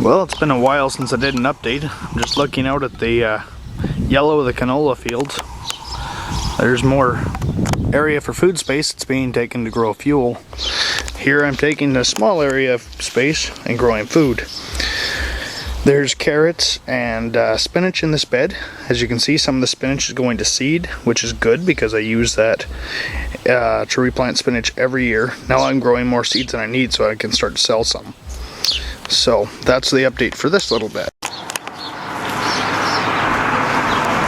Well, it's been a while since I did an update. I'm just looking out at the yellow of the canola fields. There's more area for food space that's being taken to grow fuel. Here I'm taking a small area of space and growing food. There's carrots and spinach in this bed. As you can see, some of the spinach is going to seed, which is good because I use that to replant spinach every year. Now I'm growing more seeds than I need so I can start to sell some. So that's the update for this little bed.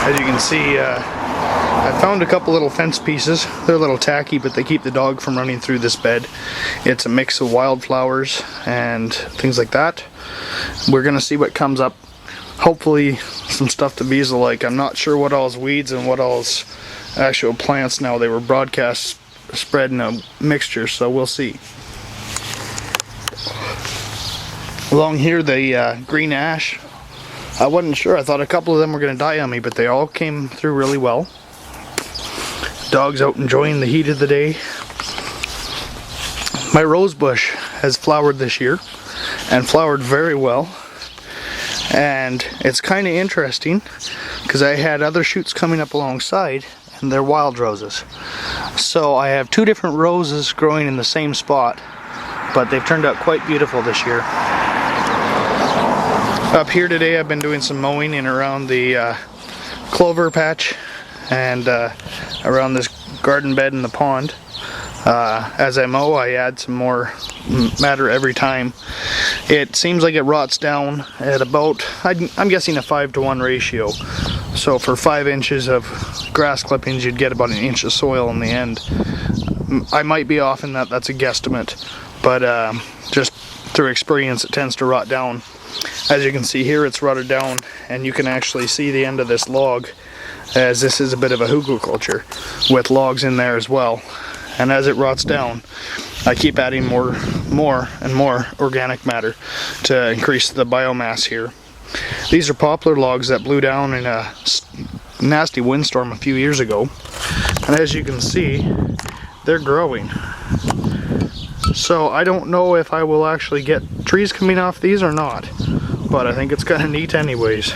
As you can see, I found a couple little fence pieces. They're a little tacky, but they keep the dog from running through this bed. It's a mix of wildflowers and things like that. We're gonna see what comes up. Hopefully some stuff the bees will like. I'm not sure what all's weeds and what all's actual plants now. They were broadcast spread in a mixture, so we'll see. Along here, the green ash, I wasn't sure. I thought a couple of them were going to die on me, but they all came through really well. Dog's out enjoying the heat of the day. My rose bush has flowered this year, and flowered very well. And it's kind of interesting, because I had other shoots coming up alongside, and they're wild roses. So I have two different roses growing in the same spot, but they've turned out quite beautiful this year. Up here today I've been doing some mowing in around the clover patch and around this garden bed in the pond. As I mow, I add some more matter every time. It seems like it rots down at about, I'm guessing, a 5-to-1 ratio. So for 5 inches of grass clippings you'd get about an inch of soil in the end. I might be off in that, that's a guesstimate, but just through experience it tends to rot down. As you can see here, it's rotted down, and you can actually see the end of this log, as this is a bit of a hugelkultur with logs in there as well. And as it rots down, I keep adding more and more organic matter to increase the biomass here. These are poplar logs that blew down in a nasty windstorm a few years ago, and as you can see, they're growing. So I don't know if I will actually get trees coming off these or not, but I think it's kind of neat anyways.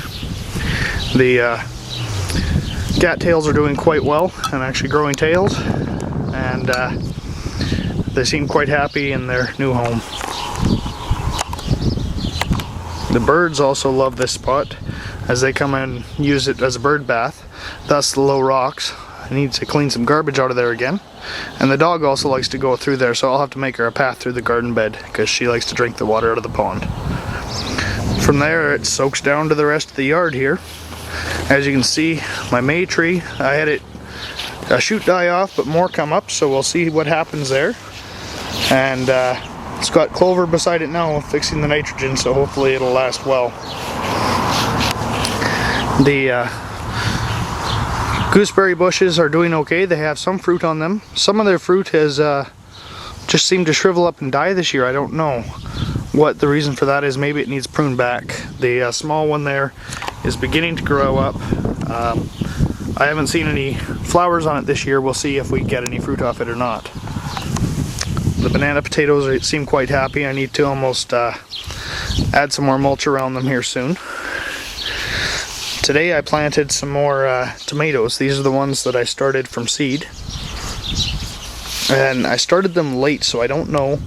The cattails are doing quite well. I'm actually growing tails, and they seem quite happy in their new home. The birds also love this spot as they come and use it as a bird bath, thus the low rocks. I need to clean some garbage out of there again. And the dog also likes to go through there, so I'll have to make her a path through the garden bed because she likes to drink the water out of the pond. From there it soaks down to the rest of the yard here. As you can see, my May tree, I had a shoot die off, but more come up, so we'll see what happens there. And it's got clover beside it now fixing the nitrogen, so hopefully it'll last well. The gooseberry bushes are doing okay. They have some fruit on them. Some of their fruit has just seemed to shrivel up and die this year. I don't know what the reason for that is. Maybe it needs pruned back. The small one there is beginning to grow up. I haven't seen any flowers on it this year. We'll see if we get any fruit off it or not. The banana potatoes seem quite happy. I need to almost add some more mulch around them here soon. Today I planted some more tomatoes. These are the ones that I started from seed. And I started them late, so I don't know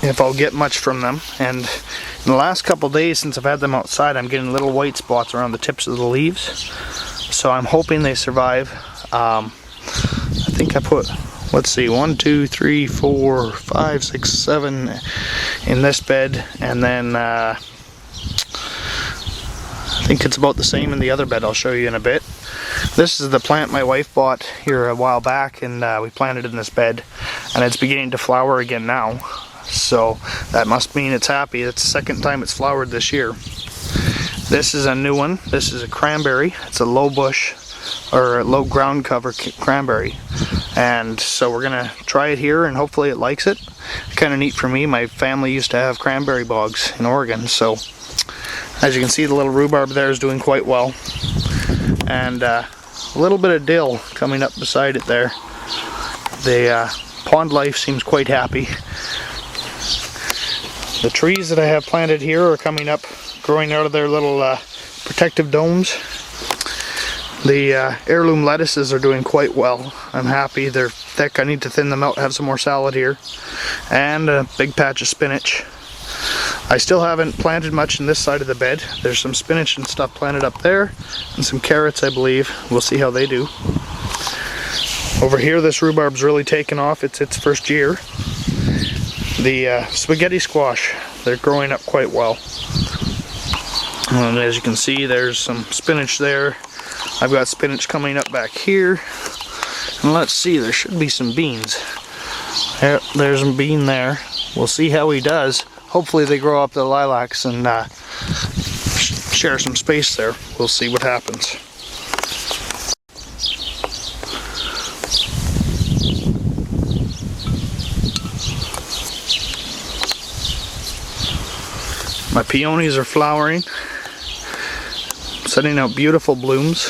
if I'll get much from them. And in the last couple days since I've had them outside, I'm getting little white spots around the tips of the leaves. So I'm hoping they survive. I think I put, let's see, 1, 2, 3, 4, 5, 6, 7 in this bed, and then I think it's about the same in the other bed. I'll show you in a bit. This is the plant my wife bought here a while back, and we planted it in this bed, and it's beginning to flower again now. So that must mean it's happy. It's the second time it's flowered this year. This is a new one. This is a cranberry. It's a low bush or low ground cover cranberry, and so we're gonna try it here and hopefully it likes it. Kind of neat for me. My family used to have cranberry bogs in Oregon, so as you can see, the little rhubarb there is doing quite well, and a little bit of dill coming up beside it there. The pond life seems quite happy. The trees that I have planted here are coming up, growing out of their little protective domes. The heirloom lettuces are doing quite well. I'm happy. They're thick. I need to thin them out, have some more salad here. And a big patch of spinach. I still haven't planted much in this side of the bed. There's some spinach and stuff planted up there, and some carrots, I believe. We'll see how they do. Over here, this rhubarb's really taken off. It's its first year. The spaghetti squash, they're growing up quite well. And as you can see, there's some spinach there. I've got spinach coming up back here. And let's see, there should be some beans. There's a bean there. We'll see how he does. Hopefully they grow up the lilacs and share some space there. We'll see what happens. My peonies are flowering, sending out beautiful blooms.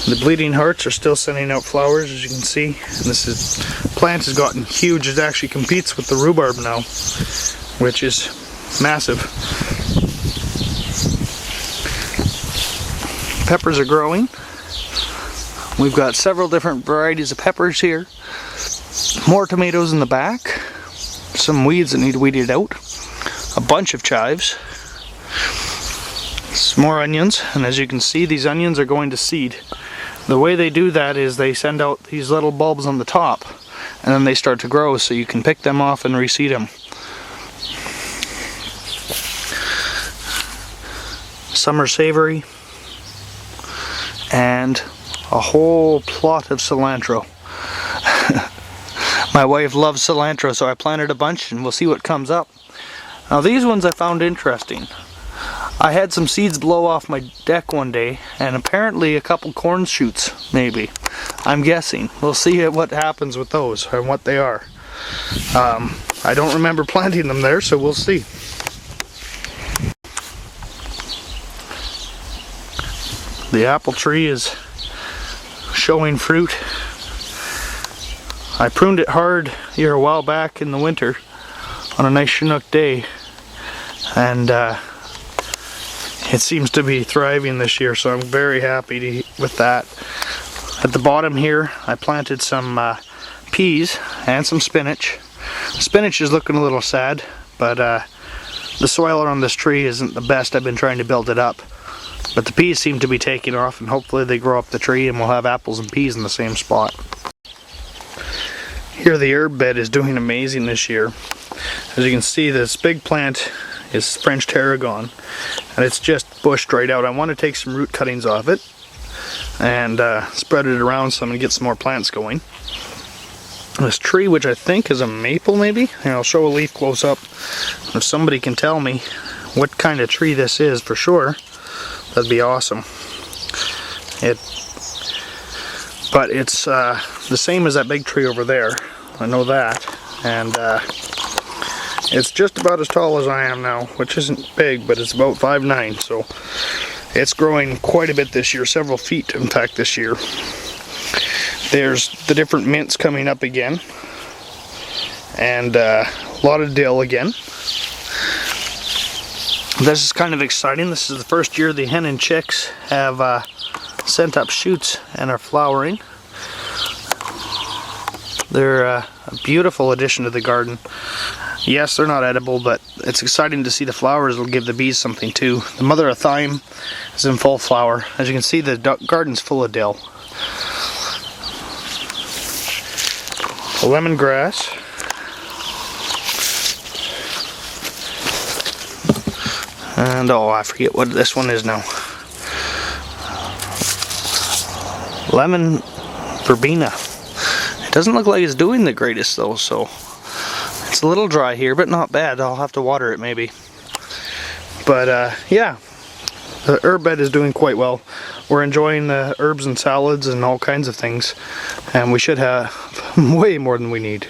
The bleeding hearts are still sending out flowers, as you can see. And this plant has gotten huge. It actually competes with the rhubarb now, which is massive. Peppers are growing. We've got several different varieties of peppers here. More tomatoes in the back. Some weeds that need weeded out. A bunch of chives. Some more onions, and as you can see, these onions are going to seed. The way they do that is they send out these little bulbs on the top, and then they start to grow, so you can pick them off and reseed them. Some are savory, and a whole plot of cilantro. My wife loves cilantro, so I planted a bunch, and we'll see what comes up. Now these ones I found interesting. I had some seeds blow off my deck one day, and apparently a couple corn shoots, maybe. I'm guessing. We'll see what happens with those, and what they are. I don't remember planting them there, so we'll see. The apple tree is showing fruit. I pruned it hard here a while back in the winter on a nice Chinook day, and it seems to be thriving this year, so I'm very happy with that. At the bottom here, I planted some peas and some spinach. Spinach is looking a little sad, but the soil on this tree isn't the best. I've been trying to build it up. But the peas seem to be taking off, and hopefully they grow up the tree and we'll have apples and peas in the same spot. Here the herb bed is doing amazing this year. As you can see, this big plant is French tarragon, and it's just bushed right out. I want to take some root cuttings off it and spread it around some and get some more plants going. This tree, which I think is a maple maybe, and I'll show a leaf close up. If somebody can tell me what kind of tree this is for sure, that'd be awesome. But it's the same as that big tree over there. I know that, and it's just about as tall as I am now, which isn't big, but it's about 5'9", so it's growing quite a bit this year, several feet in fact this year. There's the different mints coming up again, and a lot of dill again. This is kind of exciting. This is the first year the hen and chicks have sent up shoots and are flowering. They're a beautiful addition to the garden. Yes, they're not edible, but it's exciting to see the flowers. It'll give the bees something too. The mother of thyme is in full flower. As you can see, the garden's full of dill. Lemongrass. And oh, I forget what this one is now. Lemon verbena. It doesn't look like it's doing the greatest though, so it's a little dry here, but not bad. I'll have to water it maybe. But yeah, the herb bed is doing quite well. We're enjoying the herbs and salads and all kinds of things, and we should have way more than we need.